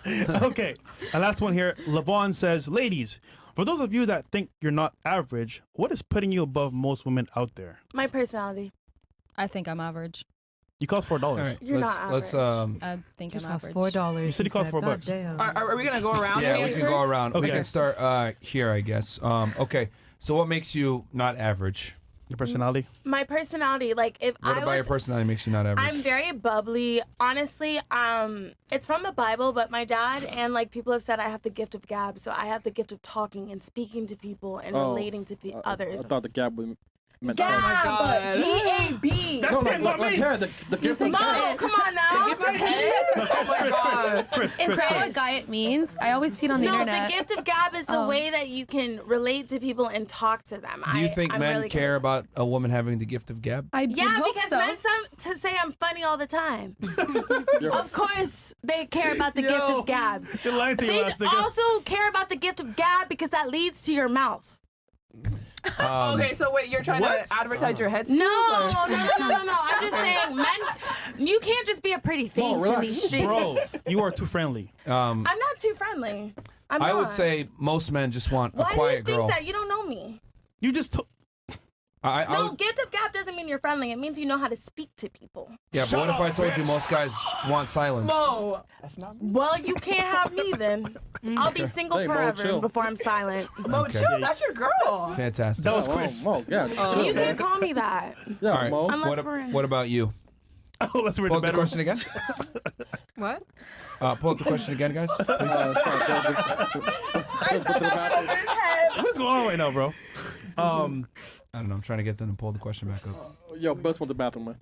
Okay, and last one here. Lavon says, ladies, for those of you that think you're not average, what is putting you above most women out there? My personality. I think I'm average. You cost $4. All right, You're let's not let's I think I'm Costs average. $4. You said he cost $4. Are we gonna go around? yeah, and we can answer? go around. We Okay. can start here, I guess. Okay, so what makes you not average? Your personality? My personality, like if What I about your was, personality makes you not average? I'm very bubbly. Honestly, it's from the Bible, but my dad and like people have said I have the gift of gab, so I have the gift of talking and speaking to people and relating to others. I thought the gab was meant Gab, God. G-A-B. That's him, not me. The gift of Mo, gab. come on now. Gift of head? Oh my God. Chris, Is that what Guyet means? I always see it on the No, internet. the gift of gab is the way that you can relate to people and talk to them. Do you think I'm men really care good. about a woman having the gift of gab? I Yeah, hope because so. men to say I'm funny all the time. Of course, they care about the gift of gab. You're lying to your They last nigga. also care about the gift of gab because that leads to your mouth. Okay, so wait, you're trying What? to advertise your head No, skills? or- no. I'm just saying, men, you can't just be a pretty face in relax. these streets. Bro, you are too friendly. I'm not too friendly. I'm I not. would say most men just want Why a quiet do you think girl. that? You don't know me. You just I No, would, gift of gab doesn't mean you're friendly. It means you know how to speak to people. yeah, but what if I told you most guys want silence? Mo, Well, you can't have me then. I'll be single Hey, Mo, forever chill. before I'm silent. Mo, Okay. chill. That's your girl. Fantastic. that was Oh, Chris. Mo, yeah. Oh. You can't call me that. Yeah, All right. Mo. Unless What, we're in. what about you? Oh, let's read Pull the up the better question again. What? Pull up the question again, guys. Please. Sorry, go to the bathroom. What's going on right now, bro? I don't know. I'm trying to get them to pull the question back up. Yo, Buzz went to the bathroom, man.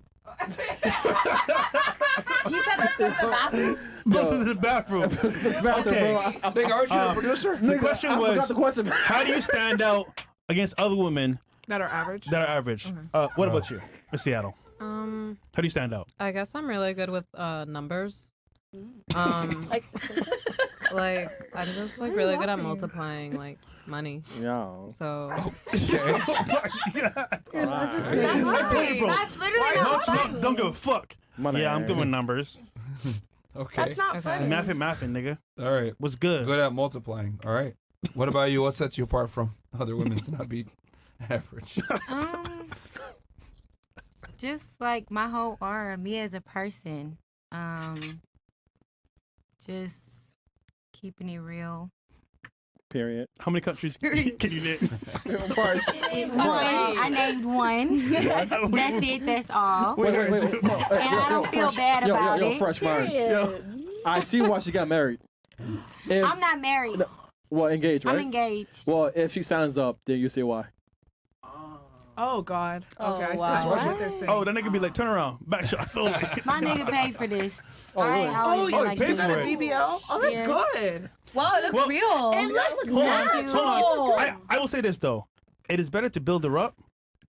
He said let's go to the bathroom. Listen to the bathroom. Bathroom, Okay. bro. I Nigga, aren't you a producer? The question forgot was, the question. how do you stand out against other women That are average. that are average? What about you in Seattle? How do you stand out? I guess I'm really good with numbers. Like, Like I'm just like really good at multiplying like money. Yeah. So Okay. that's literally not funny. Don't give a fuck. Money. Yeah, I'm doing numbers. Okay. That's not Okay. funny. Mapping, nigga. All right. What's good? Good at multiplying. All right. What about you? What sets you apart from other women to not be average? Just like my whole aura, me as a person, just keeping it real. Period. How many countries can you name? One, I named one. That's it. That's all. Wait. And I don't feel bad about yo, it. Fresh Myron. Period. I see why she got married. If, I'm not married. well, engaged, right? I'm engaged. Well, if she signs up, then you see why. Oh God. Oh, Okay, I see wow. what they're saying. Oh, that nigga be like, turn around, back shot. So My nigga paid for this. really? I ain't always Oh, been he like paid this. for it. BBL. Oh, that's Yeah. good. Wow, it looks Well- real. It looks hold on, natural. hold on. I will say this though, it is better to build her up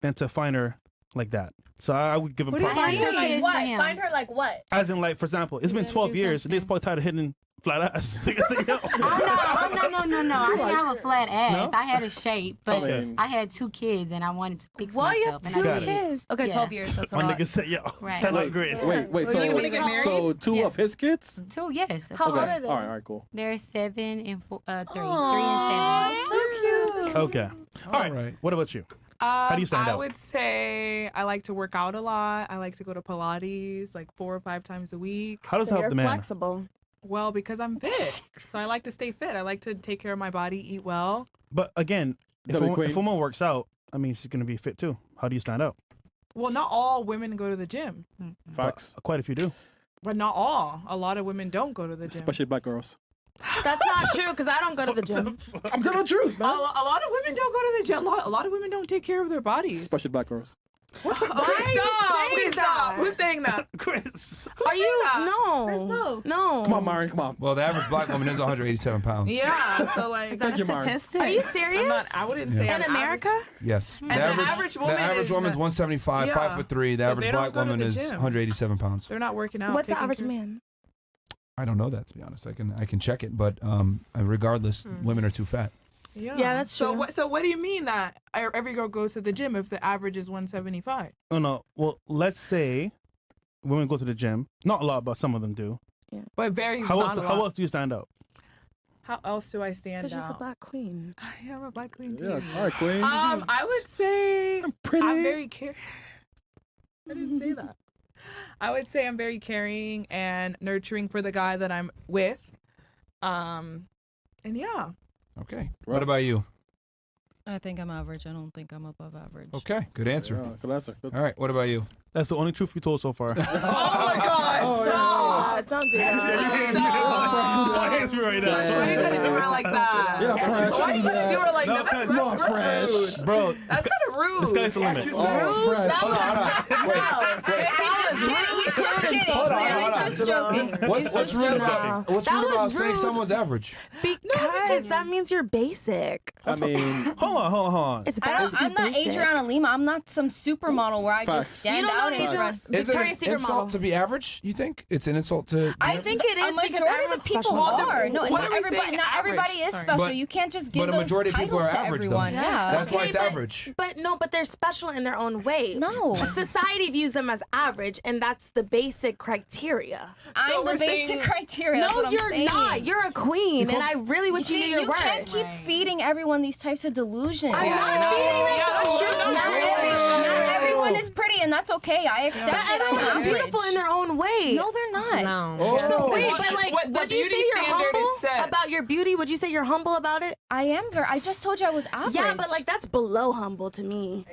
than to find her like that. So I would give him What do you props. mean? Find her like Yes, what? ma'am. Find her like what? As in, like, for example, it's been gotta 12 do years, and something. they's probably tired of hitting flat ass. Nigga say, yo. No. I didn't have a flat ass. No? I had a shape, but Okay. I had 2 kids and I wanted to fix Why you myself. have And two I did. kids? Okay, Yeah. 12 years. That's a My lot. nigga say, yo, Right. that look great. Wait. Are you gonna get married? So two Yeah. of his kids? 2, yes. of How old course. are they? All right, cool. They're 7 and 3. 3 and 7. So cute. Okay. All right. What about you? How do you stand I out? would say I like to work out a lot. I like to go to Pilates like 4 or 5 times a week. How does that So help you're the man? flexible. Well, because I'm fit. So I like to stay fit. I like to take care of my body, eat well. But again, if W a Queen. woman works out, I mean, she's going to be fit too. How do you stand out? Well, not all women go to the gym, Facts. Quite a few do. but not all. A lot of women don't go to the gym. Especially black girls. That's not true because I don't go to the gym. I'm telling the truth, A lot of women don't go to the gym. A lot of women don't take care of their bodies. Especially black girls. What the? Why are you saying Please stop. that? Who's saying that? Chris. Are you? Where's No. Mo? No. Come on, Myron, come on. Well, the average black woman is 187 pounds. Yeah. So like, Is that Thank you, a Myron. statistic? Are you I'm serious? not. I wouldn't say Yeah. I'm In America? Yes. And the average woman the average is- woman's 175, Yeah. 5'3". The So average they don't black go to woman the is gym. 187 pounds. They're not working out. What's the taking average care- man? I don't know that, to be honest. I can check it, but regardless, women are too fat. Yeah, that's so true. So what do you mean that every girl goes to the gym if the average is 175? Oh, no. Well, let's say women go to the gym. Not a lot, but some of them do. but very How not a lot. else do you stand out? How else do I stand Because she's a out? black queen. I am a black queen too. Yeah, all right, queen. I would say pretty. I'm very caring. I didn't say that. I would say I'm very caring and nurturing for the guy that I'm with. And yeah. Okay. What about you? I think I'm average. I don't think I'm above average. Okay. Good answer. Yeah, good answer. Good. All right. What about you? That's the only truth you told so far. Oh my God! Stop! Don't do that. Stop! Why is me right now? Why you gotta do her like that? Yeah, Fresh. Why you gotta do her like that? That's Come on, Fresh. rude. Bro, That's kind of rude. the sky's the limit. Oh, Fresh. He's just kidding. He's just joking. What's rude about What's That rude about was saying rude. someone's average? Because that means you're basic. I mean, Hold on. It's I'm not Adriana Lima. I'm not some supermodel where I Facts. just stand You don't out. know in Adriana- front. Is it an Victoria's Secret insult model. to be average? You think it's an insult to? I think it is a because majority of everyone's the people special. are. No, What not are we everybody. saying Not everybody average? is Sorry. special. But- You can't just give but a those majority of people titles are to average, though. everyone. Yeah. That's why Okay, it's but- average. But they're special in their own way. No. Society views them as average, and that's the basic criteria. I'm the we're basic saying- criteria. That's No, what I'm you're saying. not. You're a queen, and I really want you to See, know your you can't worth. keep feeding everyone these types of delusions. I'm not feeding them. Not everyone is pretty, and that's okay. I accept But it. everyone's I'm beautiful in their own way. No, they're not. No. So wait, What- but like, what the would you say beauty you're standard is humble set. about your beauty? Would you say you're humble about it? I am very. I just told you I was average. Yeah, but like that's below humble to me.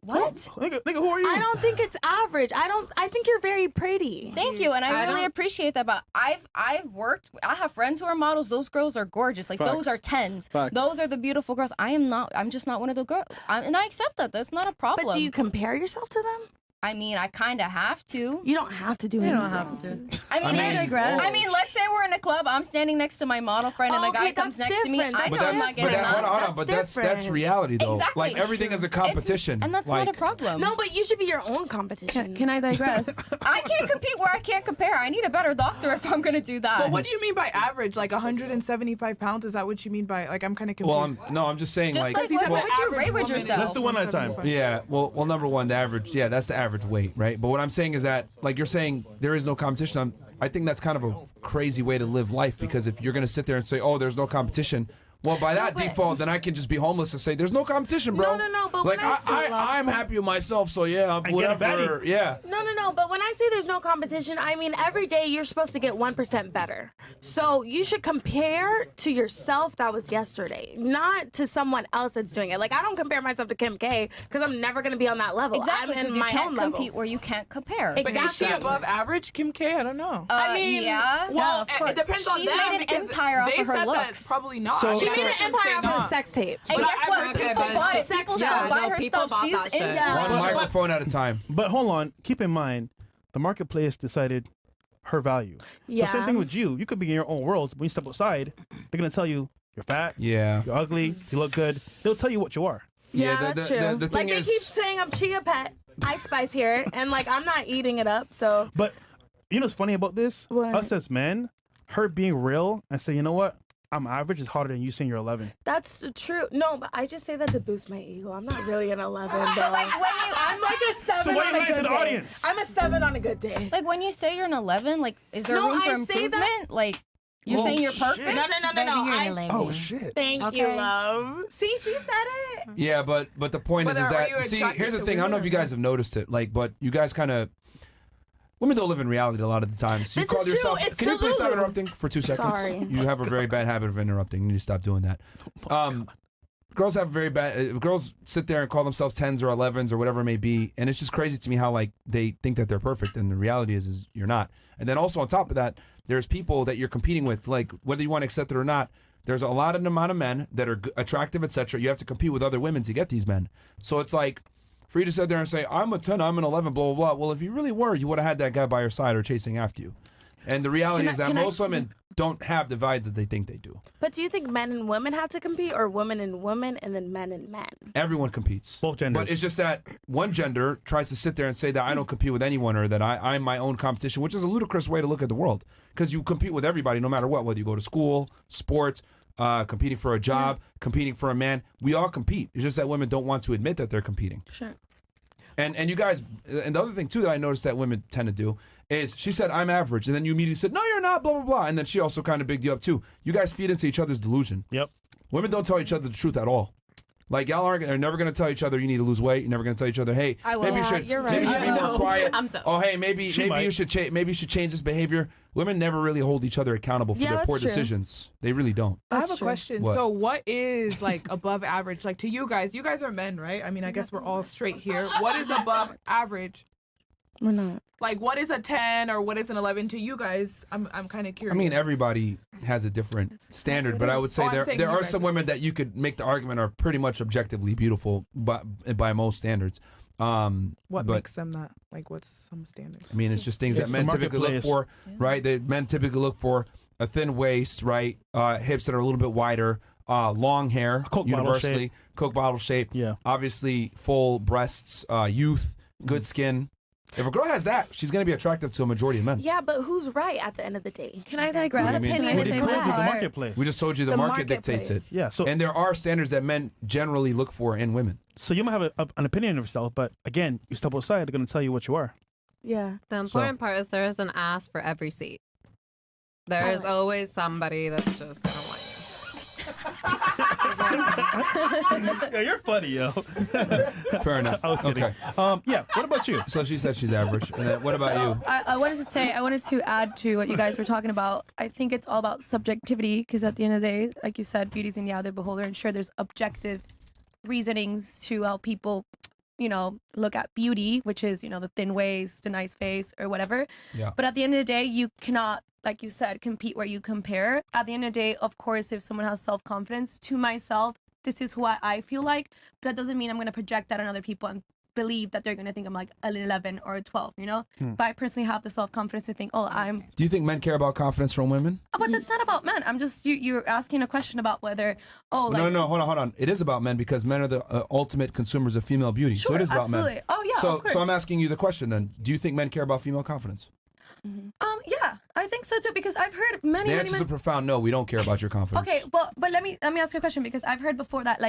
what? Nigga, who are you? I don't think it's average. I think you're very pretty. Thank you, and I really don't- appreciate that. But I've worked. I have friends who are models. Those girls are gorgeous. Like those Facts. are 10's. Facts. Those are the beautiful girls. I am not. I'm just not one of the girls. And I accept that. That's not a problem. But do you compare yourself to them? I mean, I kind of have to. You don't have to do You anything. don't have to. I mean, I mean, let's say we're in a club. I'm standing next to my model friend, and a guy Okay, comes that's next to me. different. I But know I'm that's- not but getting that, hold that. on, but that's different. reality though. Exactly. Like everything is a competition. And that's like, not a problem. No, but you should be your own competition. Can I digress? I can't compete where I can't compare. I need a better doctor if I'm gonna do that. But what do you mean by average? Like 175 pounds? Is that what you mean by like? I'm kind of confused. Well, I'm just saying Just like. like, He said what the would you average rate with woman is yourself? Let's do one at a time. 175. Yeah, well, number one, the average. Yeah, that's the average weight, right? But what I'm saying is that, like you're saying, there is no competition. I think that's kind of a crazy way to live life because if you're gonna sit there and say, "Oh, there's no competition," well, by that default, then I can just be homeless and say, "There's no competition, bro." No, but like when I say- I'm happy with myself, so yeah, get a whatever. baddie. Yeah. No, but when I say there's no competition, I mean every day you're supposed to get 1% better. So you should compare to yourself that was yesterday, not to someone else that's doing it. Like I don't compare myself to Kim K because I'm never gonna be on that level. Exactly, I'm because in you my can't own compete level. where you can't compare. But is she Exactly. above average, Kim K? I don't know. I mean, yeah. Well, of course. it depends on She's them made an because empire off they of her said looks. That probably not. So- She So- made an empire off of the sex tapes. And But guess I've what? heard People people bought it. sex People tapes. still Yeah, buy no, her people stuff. bought She's that in shit. that. One microphone at a time. But hold on, keep in mind, the marketplace decided her value. Yeah. So same thing with you. You could be in your own world. When you step outside, they're gonna tell you you're fat, Yeah. you're ugly, you look good. They'll tell you what you are. Yeah, the- that's the- true. the thing like is- they keep saying I'm chia pet, Ice Spice here, and like I'm not eating it up. So But you know what's funny about this? What? Us as men, her being real and saying, you know what? I'm average is harder than you saying you're 11. that's true. No, but I just say that to boost my ego. I'm not really an 11, though. Like when you, I'm like a 7 So what on do a you like to good the day. audience? I'm a 7 on a good day. like when you say you're an 11, like is there No, room for I say that- improvement? Like you're Oh, saying you're shit. perfect? No. Oh shit. Thank you, Okay. love. See, she said it. Yeah, but the point But is are you that see, attracted here's the to thing. I don't know if women you or guys have noticed it, like, but you guys kind of. Women don't live in reality a lot of the time. So you This call is true. yourself. It's Can you please stop Delulu. interrupting for 2 seconds? Sorry. You have a very bad habit of interrupting. You need to stop doing that. Girls have very bad. Girls sit there and call themselves 10's or 11's or whatever it may be, and it's just crazy to me how like they think that they're perfect, and the reality is you're not. And then also on top of that, there's people that you're competing with, like whether you want to accept it or not. There's a lot of amount of men that are attractive, etc. You have to compete with other women to get these men. So it's like for you to sit there and say, I'm a 10, I'm an 11, blah, blah, blah. Well, if you really were, you would have had that guy by your side or chasing after you. And the reality is that most women don't have the value that they think they do. But do you think men and women have to compete, or women and women, and then men and men? Everyone competes. Both genders. But it's just that one gender tries to sit there and say that I don't compete with anyone or that I'm my own competition, which is a ludicrous way to look at the world. Because you compete with everybody no matter what, whether you go to school, sports, competing for a job, competing for a man. We all compete. It's just that women don't want to admit that they're competing. Sure. And you guys, and the other thing too that I noticed that women tend to do is she said, I'm average. And then you immediately said, no, you're not, blah, blah, blah. And then she also kind of bigged you up too. You guys feed into each other's delusion. Yep. Women don't tell each other the truth at all. Like, y'all are never going to tell each other you need to lose weight. You're never going to tell each other, hey, maybe you should, you're right. maybe you should be more quiet. Oh, hey, maybe might. you should change this behavior. Women never really hold each other accountable for Yeah, their that's poor true. decisions. They really don't. I have a That's true. question. What? So what is like above average? Like to you guys are men, right? I mean, I guess we're all straight here. What is above average? We're not. Like what is a 10 or what is an 11 to you guys? I'm kind of curious. I mean, everybody has a different standard, but I would say Oh, I'm saying there you are guys some is- women that you could make the argument are pretty much objectively beautiful by most standards. what but, makes them that? Like what's some standard? I mean, it's just things It's that the men typically look marketplace. for, right? That men typically look for a thin waist, right? Hips that are a little bit wider, long hair, Coke bottle universally, shape. Coke bottle shape. Yeah. Obviously, full breasts, youth, good skin. If a girl has that, she's going to be attractive to a majority of men. Yeah, but who's right at the end of the day? Can I digress? What do you mean? Can I What do you say mean? my Told you the part? marketplace. We just told you the The market dictates it. marketplace. Yeah. So And there are standards that men generally look for in women. so you might have an opinion of yourself, but again, you step outside, they're going to tell you what you are. Yeah. The important part is there is an ass for every seat. There is always somebody that's just gonna want Yeah, you're funny, yo. Fair enough. I was kidding. Okay. Yeah. What about you? So she said she's average. And then what about you? I wanted to add to what you guys were talking about. I think it's all about subjectivity because at the end of the day, like you said, beauty's in the eye of the beholder. And sure, there's objective reasonings to how people, look at beauty, which is, the thin waist, the nice face, or whatever. Yeah. But at the end of the day, you cannot, like you said, compete where you compare. At the end of the day, of course, if someone has self-confidence, to myself, this is what I feel like. But that doesn't mean I'm going to project that on other people and believe that they're going to think I'm like an 11 or a 12, But I personally have the self-confidence to think, I'm... Do you think men care about confidence from women? Oh, but that's not about men. I'm just, you're asking a question about whether, No, hold on. It is about men because men are the ultimate consumers of female beauty. Sure, so it is about absolutely. men. Oh, yeah, So, of course. so I'm asking you the question then. Do you think men care about female confidence? Yeah, I think so too because I've heard many, The many answer is men... a profound no. We don't care about your confidence. Okay, but let me ask you a question because I've heard before that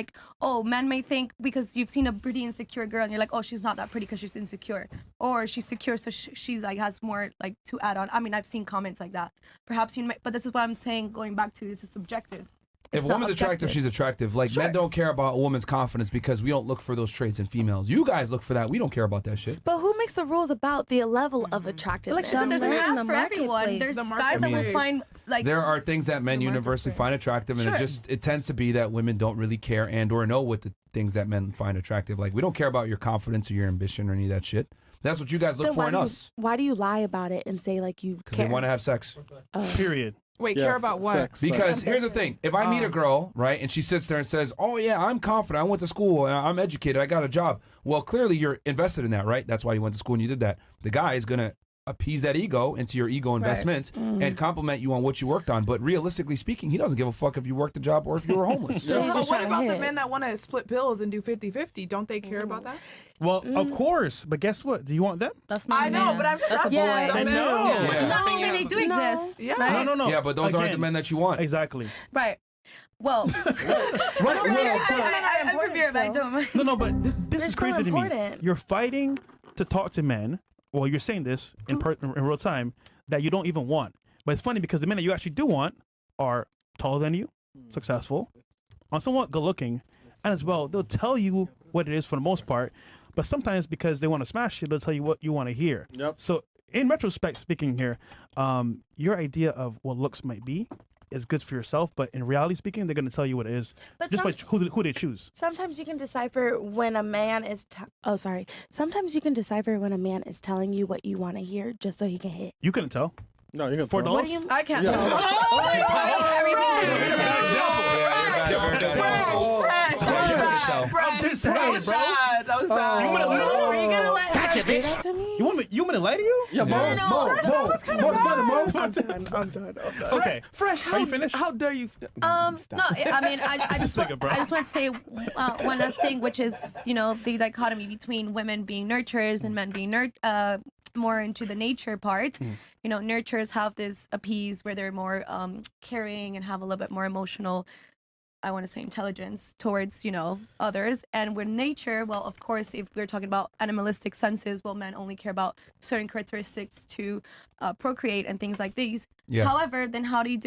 men may think because you've seen a pretty insecure girl and you're like, she's not that pretty because she's insecure, or she's secure so she's like has more like to add on. I mean, I've seen comments like that. Perhaps but this is what I'm saying. Going back to this is subjective. If It's a not woman's attractive, objective. she's attractive. Like, men don't care about a woman's confidence because we don't look for those traits in females. You guys look for that. We don't care about that shit. But who makes the rules about the level of attractiveness? Like she said, there's Men in an the ass for everyone. There's The guys that will marketplace. find like There are things that men universally find attractive, and Sure. it tends to be that women don't really care and or know what the things that men find attractive. Like, we don't care about your confidence or your ambition or any of that shit. That's what you guys look Then for in us why do you lie about it and say like you because they want to have sex. Period. Wait, Yeah, care about what? sex. Because here's the thing: if I meet a girl, right, and she sits there and says, "Oh yeah, I'm confident. I went to school. I'm educated. I got a job." Well, clearly you're invested in that, right? That's why you went to school and you did that. The guy is gonna appease that ego into your ego investments and compliment you on what you worked on. But realistically speaking, he doesn't give a fuck if you worked a job or if you were homeless. So he's But just what trying about to the hit. men that want to split bills and do 50-50? Don't they care about that? Well, of course, but guess what? Do you want that? That's not I know, man. but I'm just That's a asking. boy. Yeah, I know. Yeah. Does that mean that they do exist? Yeah. Right? No. Yeah, but those aren't the Again, men that you want. Exactly. Right. Well, I'm prepared, but I don't. No, but this They're is so crazy to me. important. You're fighting to talk to men. Well, you're saying this in real time that you don't even want. But it's funny because the men that you actually do want are taller than you, successful, somewhat good looking, and as well, they'll tell you what it is for the most part. But sometimes because they want to smash you, they'll tell you what you want to hear. Yep. So in retrospect, speaking here, your idea of what looks might be is good for yourself, but in reality speaking, they're going to tell you what it is But just by who they choose. Sometimes you can decipher when a man is. Sometimes you can decipher when a man is telling you what you want to hear, just so he can hit. You couldn't tell. No, you're $4. gonna. What do you? I can't Yeah. tell. I'm just saying, bro. That was bad. You want me to lie to you? Are you gonna let her do that to me? You want me to lie to you? Yeah, Mo. I'm done. Okay. Fresh. Are you finished? How dare you? No, I mean, I just nigga, bro. I just want to say one last thing, which is the dichotomy between women being nurturers and men being more into the nature part. Nurturers have this appease where they're more caring and have a little bit more emotional I want to say intelligence towards, others. And with nature, well, of course, if we're talking about animalistic senses, well, men only care about certain characteristics to procreate and things like these. Yeah. However, then how do you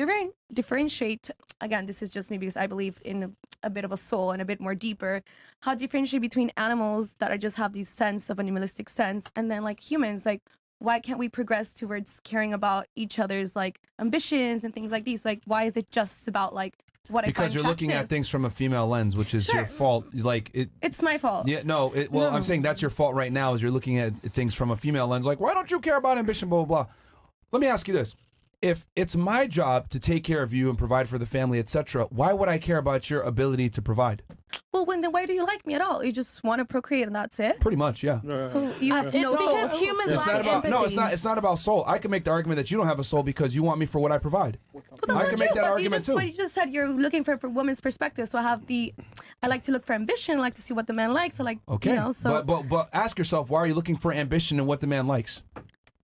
differentiate? Again, this is just me because I believe in a bit of a soul and a bit more deeper. How do you differentiate between animals that are just have these sense of animalistic sense and then like humans? Like, why can't we progress towards caring about each other's like ambitions and things like these? Like, why is it just about like what I find Because you're looking at attractive? things from a female lens, which is your Sure. fault. Like it. It's my fault. Yeah, no. Well, I'm saying that's your fault right now. Is you're looking at things from a female lens. Like, why don't you care about ambition? Blah blah blah. Let me ask you this: if it's my job to take care of you and provide for the family, etc., why would I care about your ability to provide? Well, then why do you like me at all? You just want to procreate and that's it? Pretty much, yeah. So you have It's no because soul. humans It's lack not about empathy. It's not about soul. I can make the argument that you don't have a soul because you want me for what I provide. But that's I not can true, make that but argument too. But you just said you're looking for a woman's perspective. So I like to look for ambition. I like to see what the man likes. I like, Okay, so but ask yourself, why are you looking for ambition and what the man likes?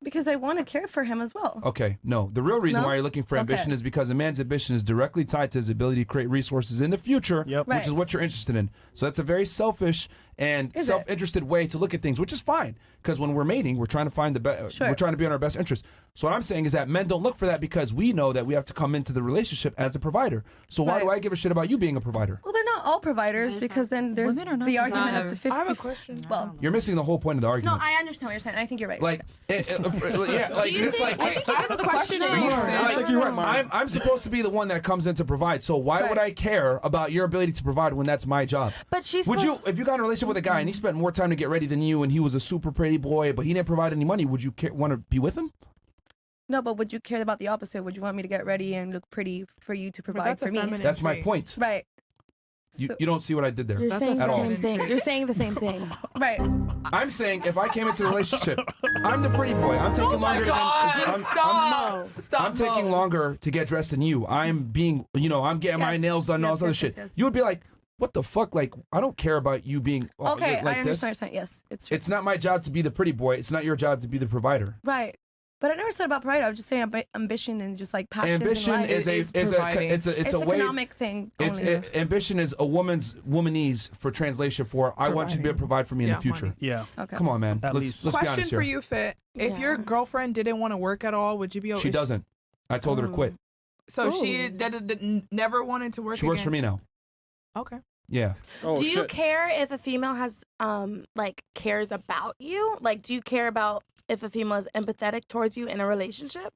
because I want to care for him as well. Okay, no. The real reason No? why you're looking for ambition Okay. is because a man's ambition is directly tied to his ability to create resources in the future, Yep. which Right. is what you're interested in. So that's a very selfish and Is it? self-interested way to look at things, which is fine. Because when we're mating, we're trying to find Sure. we're trying to be in our best interest. So what I'm saying is that men don't look for that because we know that we have to come into the relationship as a provider. So why do Right. I give a shit about you being a provider? Well, they're not all providers because then there's Women are not the argument of the providers. 50. I have a question. Well, You're missing the whole point of the no, argument. I understand what you're saying. I think you're right. Like, yeah, like it's like. I think he was the question. I think you're right, Myron. I'm supposed to be the one that comes in to provide. So why would I care about your ability to provide when that's my job? But she's Would you, if you got in a relationship with a guy and he spent more time to get ready than you and he was a super pretty boy, but he didn't provide any money, would you want to be with him? No, but would you care about the opposite? Would you want me to get ready and look pretty for you to provide that's a for me? feminine That's my trait. point. Right. You, So- you don't see what I did there. You're That's saying a the at all. same thing. You're saying the same thing. Right. I'm saying if I came into a relationship, I'm the pretty boy. I'm taking longer than I'm taking longer to get dressed than you. I'm being, I'm getting my Yes. nails done and all Yes, this other yes, shit. yes, yes. You would be like, what the fuck? Like, I don't care about you being Okay, like I this. understand. Yes, it's true. It's not my job to be the pretty boy. It's not your job to be the provider. Right. But I never said about pride. I was just saying ambition and just like passion. Ambition is is providing. it's it's a an way. economic thing. It's only. ambition is a womanese for translation for I want you to be able to provide for me in Yeah, the future. money. Yeah. Okay. Come on, man. At Let's least. be Question honest for here. you, Fit. If your Yeah. girlfriend didn't want to work at all, would you be okay? She doesn't. I told her to quit. So she never wanted to work. She works for again? me now. Okay. Yeah. Oh, Do you shit. care if a female has like cares about you? Like, do you care about if a female is empathetic towards you in a relationship?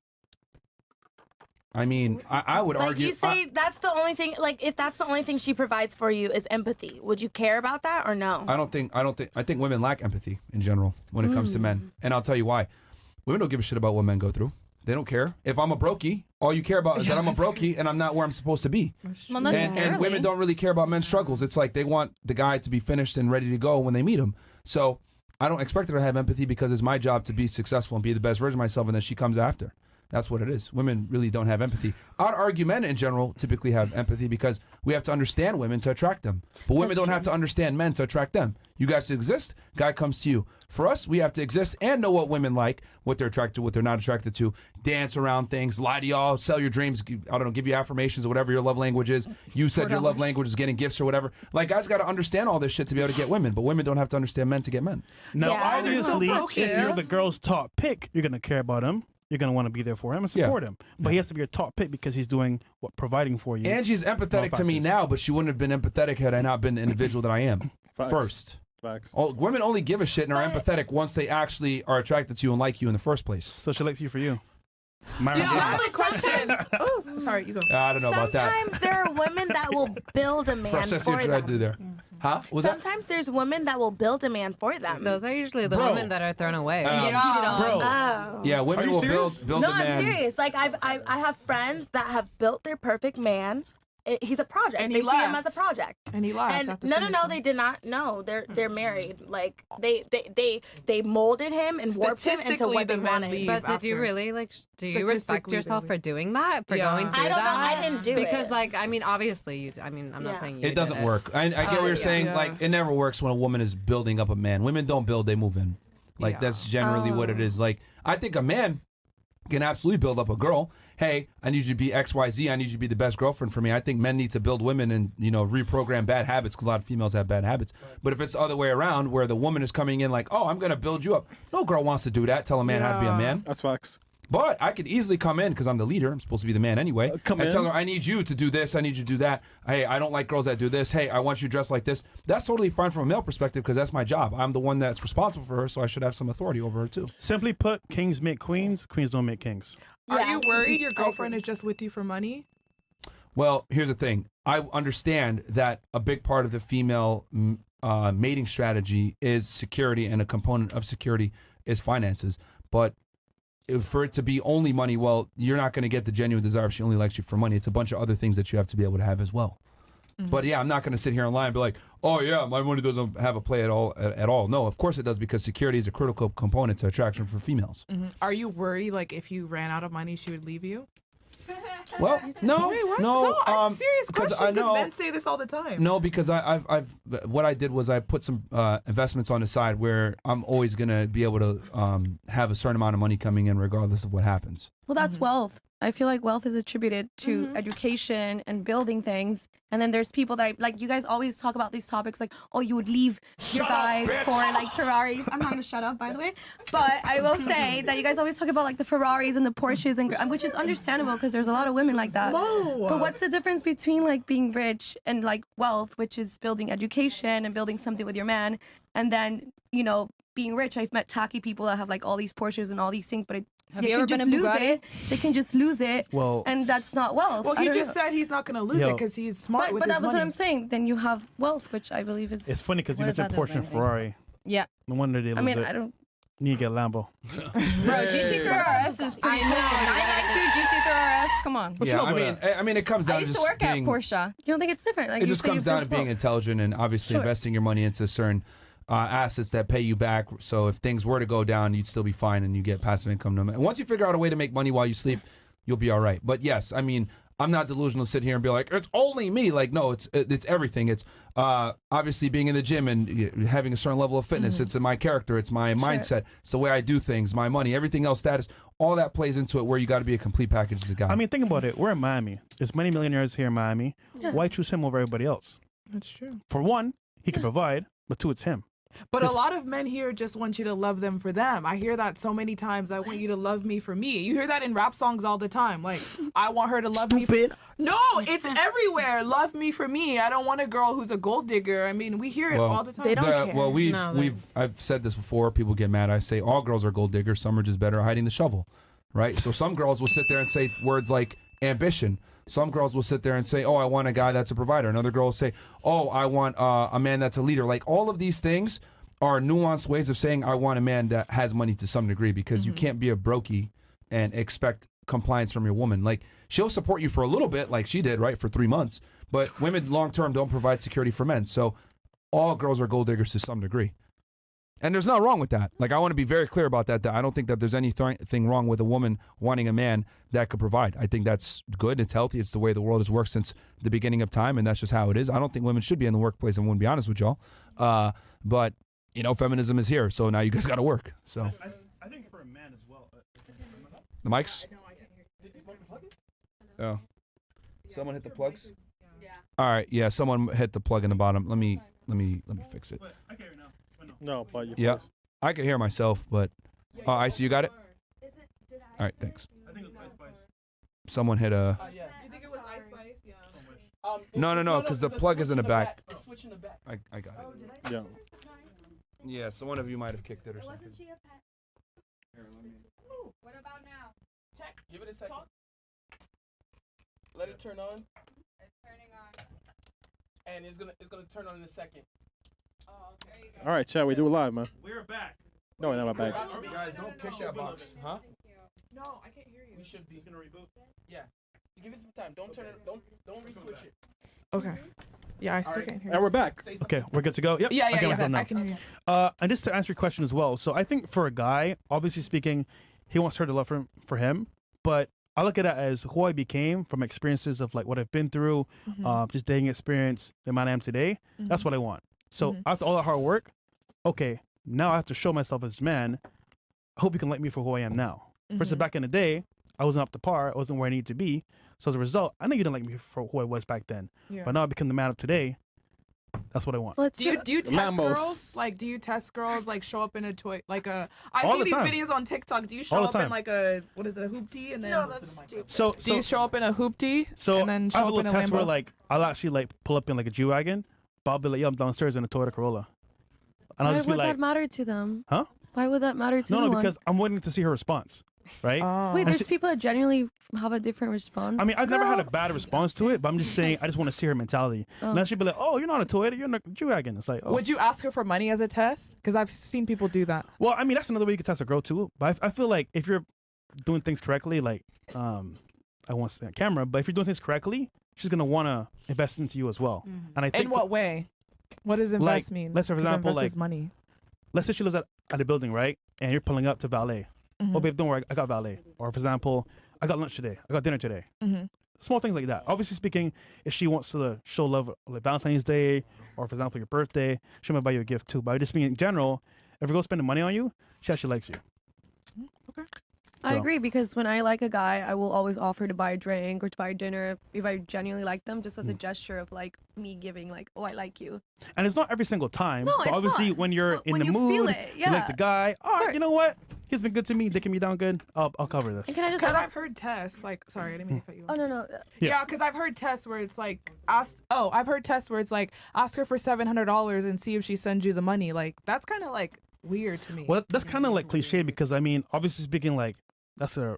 I mean, I would Like argue. you say that's the only thing. Like, if that's the only thing she provides for you is empathy, would you care about that or no? I think women lack empathy in general when it comes to men. And I'll tell you why. Women don't give a shit about what men go through. They don't care. If I'm a brokey, all you care about is that I'm a brokey and I'm not where I'm supposed to be. Well, And necessarily. women don't really care about men's struggles. It's like they want the guy to be finished and ready to go when they meet him. So I don't expect her to have empathy because it's my job to be successful and be the best version of myself, and then she comes after. That's what it is. Women really don't have empathy. I'd argue men in general typically have empathy because we have to understand women to attract them. But women don't have to understand men to attract them. You guys exist, guy comes to you. For us, we have to exist and know what women like, what they're attracted to, what they're not attracted to, dance around things, lie to y'all, sell your dreams, I don't know, give you affirmations or whatever your love language is. You said your love language is getting gifts or whatever. Like, guys got to understand all this shit to be able to get women, but women don't have to understand men to get men. Now, Yeah. obviously, So if you're the girl's top pick, you're gonna care about him. You're gonna want to be there for him and support him. But he has to be your top pick because he's doing what, providing for you. Angie's empathetic to me factors. now, but she wouldn't have been empathetic had I not been the individual that I am. Facts. First. Facts. Women only give a shit and are But- empathetic once they actually are attracted to you and like you in the first place. So she likes you for you. Myron Yeah, I have Gaines. a question. Oh, sorry, you go. I don't know about that. Sometimes there are women that will build a man First, I see for what you tried to do them. there. Huh? Was that? Sometimes there's women that will build a man for them. Those are usually the Bro. women that are thrown away. Um, Get cheated on. Bro, Oh. Yeah, women Are you will serious? build No, a man. I'm serious. Like I have friends that have built their perfect man. He's a project. And they he see him left. as a project. And he laughed. And after no, finishing. they did not. No, they're married. Like they molded him and warped him into Statistically, what they the men wanted. leave. But did you after. really do you respect Statistically, yourself they for leave. doing that? For Yeah. going through I don't know. that? I didn't do because, it. like, I mean, obviously, I'm not Yeah. saying you. It doesn't did work. I get what you're yeah. saying. Yeah. Like, it never works when a woman is building up a man. Women don't build, they move in. Like, Yeah. that's generally what it is. Like, I think a man can absolutely build up a girl. Hey, I need you to be XYZ. I need you to be the best girlfriend for me. I think men need to build women and, reprogram bad habits because a lot of females have bad habits. But if it's the other way around where the woman is coming in like, oh, I'm going to build you up. No girl wants to do that. Tell a man how to be a man. That's facts. But I could easily come in because I'm the leader. I'm supposed to be the man anyway. And tell her, I need you to do this. I need you to do that. Hey, I don't like girls that do this. Hey, I want you dressed like this. That's totally fine from a male perspective because that's my job. I'm the one that's responsible for her, so I should have some authority over her too. Simply put, kings make queens. Queens don't make kings. Are you worried your girlfriend is just with you for money? Well, here's the thing. I understand that a big part of the female mating strategy is security, and a component of security is finances. But for it to be only money, well, you're not going to get the genuine desire if she only likes you for money. It's a bunch of other things that you have to be able to have as well. But yeah, I'm not going to sit here and lie and be like, oh yeah, my money doesn't have a play at all. No, of course it does, because security is a critical component to attraction for females. Are you worried, like, if you ran out of money, she would leave you? Well, no, Wait, what? no, I'm serious because question, I know men say this all the time. No, because I've what I did was I put some investments on the side where I'm always gonna be able to have a certain amount of money coming in regardless of what happens. Well, that's wealth. I feel like wealth is attributed to education and building things. And then there's people that, like, you guys always talk about these topics like, oh, you would leave your guy for, like, Ferraris. I'm not going to shut up, by the way. But I will say that you guys always talk about, like, the Ferraris and the Porsches, and which is understandable because there's a lot of women like that. No. But what's the difference between, like, being rich and, like, wealth, which is building education and building something with your man, and then, being rich? I've met tacky people that have, like, all these Porsches and all these things, but they you ever can been just a lose Bugatti? it. They can just lose it, Well- and that's not wealth. Well, I he don't just know. said he's not going to lose it because he's smart with But his that was money. what I'm saying. Then you have wealth, which I believe is. It's funny because you What does mentioned that do with Porsche and anything? Ferrari. Yeah. No wonder they lose I mean, it. I don't. Need to get a Lambo. Bro, GT3 RS is pretty cool. 992 GT3 RS. Come on. But you Yeah, know I mean, it comes down I used to just work at being, Porsche. You don't think it's different? Like It you just say you comes down to built being wealth. intelligent and obviously Sure. investing your money into certain assets that pay you back. So if things were to go down, you'd still be fine and you get passive income. No matter. And once you figure out a way to make money while you sleep, you'll be all right. But yes, I mean, I'm not delusional to sit here and be like, it's only me. Like, no, it's everything. It's obviously being in the gym and having a certain level of fitness. It's in my character. It's my mindset. It's the way I do things, my money, everything else, status. All that plays into it where you got to be a complete package as a guy. I mean, think about it. We're in Miami. There's many millionaires here in Miami. Why choose him over everybody else? That's true. For one, he can provide, but two, it's him. But a lot of men here just want you to love them for them. I hear that so many times. I want you to love me for me. You hear that in rap songs all the time. Like, I want her to love me. No, it's everywhere. Love me for me. I don't want a girl who's a gold digger. I mean, we hear it all the time. They don't care. Well, I've said this before. People get mad. I say all girls are gold diggers. Some are just better at hiding the shovel, right? So some girls will sit there and say words like ambition. Some girls will sit there and say, oh, I want a guy that's a provider. Another girl will say, oh, I want a man that's a leader. Like, all of these things are nuanced ways of saying I want a man that has money to some degree, because you can't be a brokey and expect compliance from your woman. Like, she'll support you for a little bit, like she did, right, for 3 months. But women long term don't provide security for men. So all girls are gold diggers to some degree. And there's nothing wrong with that. Like, I want to be very clear about that. That I don't think that there's anything wrong with a woman wanting a man that could provide. I think that's good. It's healthy. It's the way the world has worked since the beginning of time, and that's just how it is. I don't think women should be in the workplace. I wouldn't be honest with y'all. But feminism is here, so now you guys got to work. So I think for a man as well. the mics. Oh, someone hit the plugs. All right, yeah, someone hit the plug in the bottom. Let me fix it. I can't hear now. No, but you Yeah, I can hear myself, but I see you got it. All right, thanks. I think it was Spice. Someone hit a. Yeah. You think it was Ice Spice? Yeah. No, because the plug is in the back. It's switching the back. I got it. Yeah. Yeah, so one of you might have kicked it or something. What about now? Check. Give it a second. Let it turn on, It's turning on. and it's gonna turn on in a second. Oh, there you go. All right, chat. We do it live, man. We're back. No, not my bag. Guys, don't kick that box, huh? No, I can't hear you. We should be. He's gonna reboot. Yeah. Give it some time. Don't turn it. Don't re-switch it. Okay. Yeah, I still can't hear And we're back. Say something. Okay, we're good to go. Yep. Yeah, I can myself now. I can hear you. And just to answer your question as well. So I think for a guy, obviously speaking, he wants her to love for him. But I look at it as who I became from experiences of like what I've been through, just dating experience, the man I am today. That's what I want. So after all that hard work, okay, now I have to show myself as a man. I hope you can like me for who I am now. Versus back in the day, I wasn't up to par. I wasn't where I needed to be. So as a result, I know you didn't like me for who I was back then. Yeah. But now I become the man of today. That's what I want. Well, it's Do you test Mamos. girls? Like, do you test girls? Like, show up in a toy, like a. I All see the these time. videos on TikTok. Do you show All the up in time. like a what is it, a hoopty, and then? No, that's stupid. So Do you show up in a hoopty? So and then I have show a up in little a test Lambo? where like I'll actually like pull up in like a G-Wagon, but I'll be like, yo, I'm downstairs in a Toyota Corolla. And I'll Why just be would like, that matter to them? Huh? Why would that matter to no, anyone? because I'm waiting to see her response, right? Wait, And there's she- people that genuinely have a different response. I mean, I've never had a bad response to it, but I'm just saying I just want to see her mentality. And then she'd be like, oh, you're not a Toyota, you're in a G-Wagon. It's like, oh. Would you ask her for money as a test? Because I've seen people do that. Well, I mean, that's another way you can test a girl too. But I feel like if you're doing things correctly, like, I won't say on camera, but if you're doing things correctly, she's gonna want to invest into you as well. And I think In what way? What does invest mean? let's say, for 'Cause example, invest like, is money. let's say she lives at a building, right? And you're pulling up to valet. Oh, babe, don't worry, I got valet. Or, for example, I got lunch today. I got dinner today. Small things like that. Obviously speaking, if she wants to show love like Valentine's Day or, for example, your birthday, she might buy you a gift too. But I just mean in general, if we go spending money on you, she actually likes you. I So- agree because when I like a guy, I will always offer to buy a drink or to buy dinner if I genuinely like them, just as a gesture of like me giving like, oh, I like you. And it's not every single time. No, but it's obviously, not. when you're But in when the you mood, feel it, you like the yeah. guy. Oh, you course. know what? He's been good to me, dicking me down good. I'll cover this. And can I just Because add I've heard tests, like, sorry, I didn't mean to cut you off. Oh no. Yeah, because I've heard tests where it's like, I've heard tests where it's like, ask her for $700 and see if she sends you the money. Like, that's kind of like weird to me. Well, that's kind of like cliche because I mean, obviously speaking, like that's a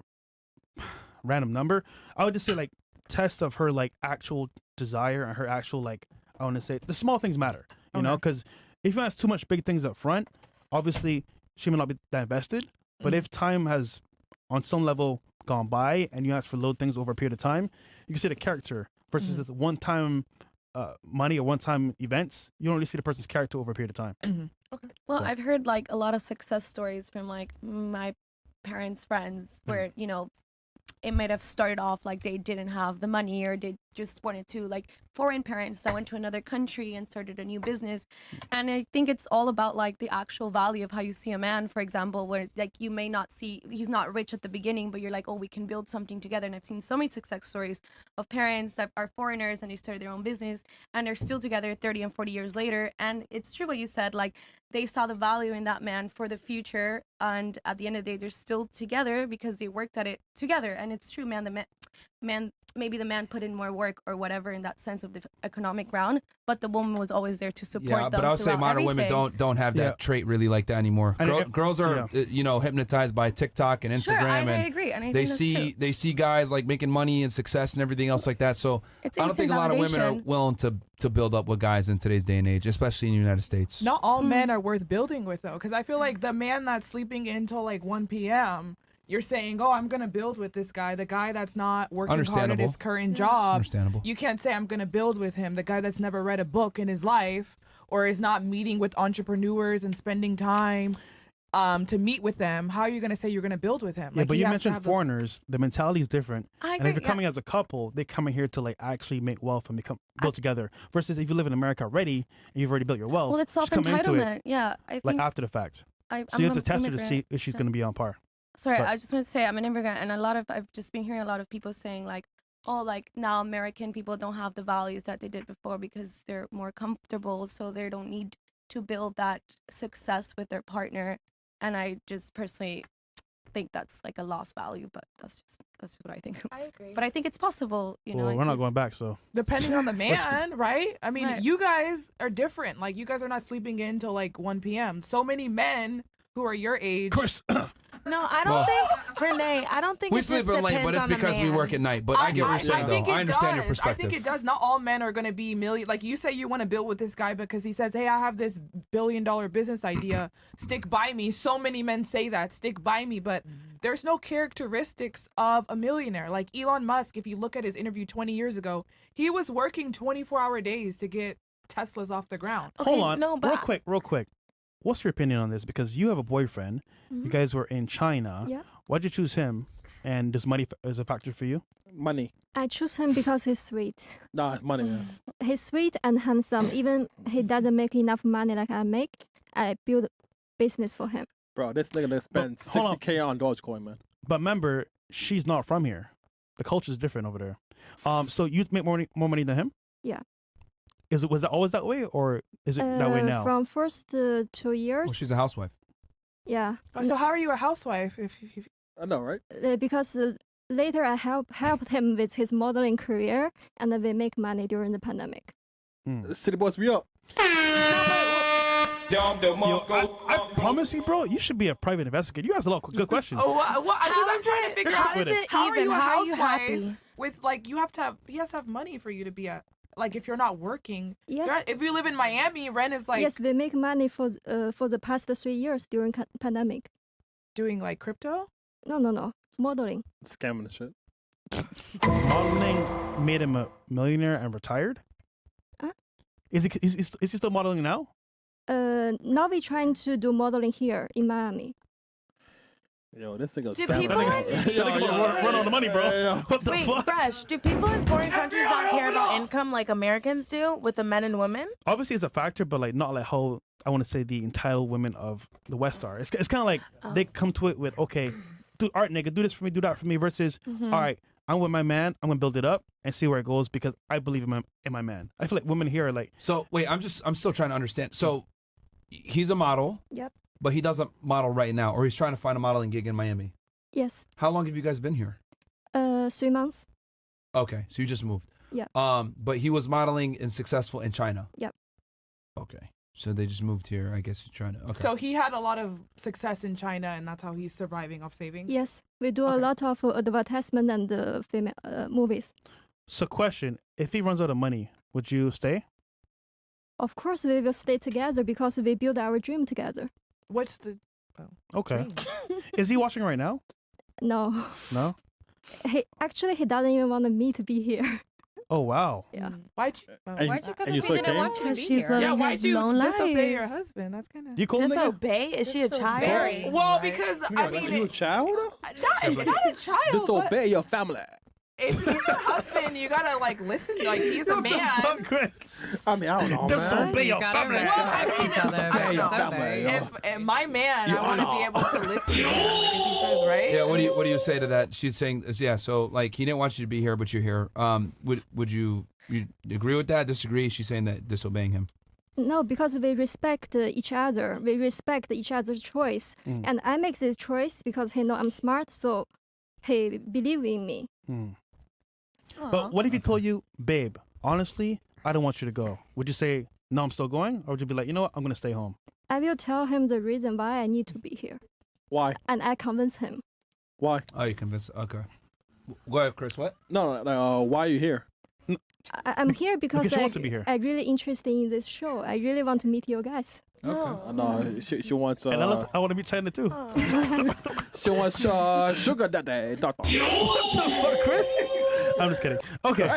random number. I would just say like tests of her like actual desire and her actual like I want to say the small things matter, you know, because if you ask too much big things up front, obviously she may not be that invested. But if time has on some level gone by and you ask for little things over a period of time, you can see the character versus the one-time money or one-time events. You don't really see the person's character over a period of time. Well, So- I've heard like a lot of success stories from like my parents' friends where, you know, it might have started off like they didn't have the money or they just wanted to, like foreign parents that went to another country and started a new business. And I think it's all about like the actual value of how you see a man, for example, where like you may not see, he's not rich at the beginning, but you're like, oh, we can build something together. And I've seen so many success stories of parents that are foreigners and they started their own business and they're still together 30 and 40 years later. And it's true what you said, like they saw the value in that man for the future. And at the end of the day, they're still together because they worked at it together. And it's true, man, maybe the man put in more work or whatever in that sense of the economic round, but the woman was always there to support Yeah, them. but I would say throughout modern women everything. don't have that Yeah. trait really like that anymore. And Girls are you know, hypnotized by TikTok and Instagram, Sure, I and agree, and I they think that's see true. they see guys like making money and success and everything else like that. So It's I don't think a instant lot of women are validation. willing to build up with guys in today's day and age, especially in the United States. Not all men are worth building with, though, because I feel like the man that's sleeping until like 1 p.m., you're saying, oh, I'm going to build with this guy. The guy that's not working hard at Understandable. his current job. Understandable. You can't say, I'm going to build with him. The guy that's never read a book in his life or is not meeting with entrepreneurs and spending time to meet with them. How are you going to say you're going to build with him? Yeah, Like, but he you has to mentioned have those- foreigners. The mentality is different. I And agree, if you're yeah. coming as a couple, they come in here to like actually make wealth and build together. Versus if you live in America already and you've already built your wealth, Well, it's just come into it self-entitlement. Yeah, I think like after the fact. I, So you have to I'm test her to immigrant. see if she's going to be on par. Sorry, But- I just want to say I'm an immigrant, and I've just been hearing a lot of people saying like, oh, like now American people don't have the values that they did before because they're more comfortable, so they don't need to build that success with their partner. And I just personally think that's like a lost value, but that's just what I think. I agree. But I think it's possible, you know. Well, we're not it's- going back, so Depending on the man, right? I mean, Right. you guys are different. Like, you guys are not sleeping in till like 1 p.m. So many men who are your age. Chris. No, I don't think, Renee, I don't think We it just sleep in late, but depends it's on the because we man. work at night. But I get what you're saying, though. think it I understand your does. perspective. I think it does. Not all men are going to be million. Like, you say you want to build with this guy because he says, hey, I have this billion-dollar business idea. Stick by me. So many men say that. Stick by me. But there's no characteristics of a millionaire. Like Elon Musk, if you look at his interview 20 years ago, he was working 24-hour days to get Teslas off the ground. Hold on. no, but real quick. What's your opinion on this? Because you have a boyfriend. You guys were in China. Yeah. Why'd you choose him? And does money is a factor for you? Money. I choose him because he's sweet. Nah, it's money, man. He's sweet and handsome. Even he doesn't make enough money like I make, I build business for him. Bro, this nigga done spent hold on. $60K on Dogecoin, man. But remember, she's not from here. The culture is different over there. So you make more money than him? Yeah. Was it always that way, or is it that way now? From first 2 years. Well, she's a housewife. Yeah. So how are you a housewife? If I know, right? Because later I helped him with his modeling career, and then we make money during the pandemic. City boys, we up. Yo, I promise you, bro, you should be a private investigator. You ask a lot of good questions. Oh, what? I'm trying to figure out. How is it How are you a How are you housewife happy? with like he has to have money for you to be a like if you're not working. Yes. If you live in Miami, rent is like Yes, we make money for the past 3 years during pandemic. doing like crypto. No, modeling. Scamming the shit. Modeling made him a millionaire and retired? Huh? Is he still modeling now? Now we trying to do modeling here in Miami. Yo, this nigga. Do people Run on the money, bro. What the Wait, fuck? Fresh, do people in foreign countries not care about income like Americans do with the men and women? Obviously, it's a factor, but like not like how I want to say the entitled women of the West are. It's kind of like they come to it with, okay, do art, nigga, do this for me, do that for me, versus, all right, I'm with my man, I'm gonna build it up and see where it goes because I believe in my man. I feel like women here are like. So wait, I'm still trying to understand. So he's a model. Yep. But he doesn't model right now, or he's trying to find a modeling gig in Miami. Yes. How long have you guys been here? 3 months. Okay, so you just moved. Yeah. But he was modeling and successful in China. Yep. Okay, so they just moved here. I guess he's trying to. Okay. So he had a lot of success in China, and that's how he's surviving off savings. Yes, we do a lot of advertisement and female movies. So question, if he runs out of money, would you stay? Of course, we will stay together because we build our dream together. What's the Okay. Is he watching right now? No. No? He doesn't even want me to be here. Oh, wow. Yeah. Why'd you Why'd you come and you if he didn't still want you to be She's here? living yeah, her why'd you lone disobey life. your husband? That's kind of You cool, nigga? Disobey? Is she a child? Very. well Right. because I mean you a child? not a child. But Disobey your family. if he's your husband, you gotta like listen. Like he's a man. I mean, I don't know, man. Disobey your gotta family. respect each other. I don't know. family, yo. If my man, I want to be able to listen to him if he says right. Yeah. What do you say to that? She's saying, yeah. So like he didn't want you to be here, but you're here. Would you agree with that? Disagree? She's saying that disobeying him. No, because we respect each other. We respect each other's choice. And I make this choice because he know I'm smart, so he believe in me. But what if he told you, babe, honestly, I don't want you to go? Would you say, no, I'm still going? Or would you be like, you know what, I'm going to stay home? I will tell him the reason why I need to be here. Why? And I convince him. Why? Oh, you convinced? Okay. Go ahead, Chris. What? No. Why are you here? I'm here because she wants to be here. I'm really interested in this show. I really want to meet you guys. Okay. No, she wants. And I want to meet China too. She wants sugar daddy. What the fuck, Chris? I'm just kidding. Okay.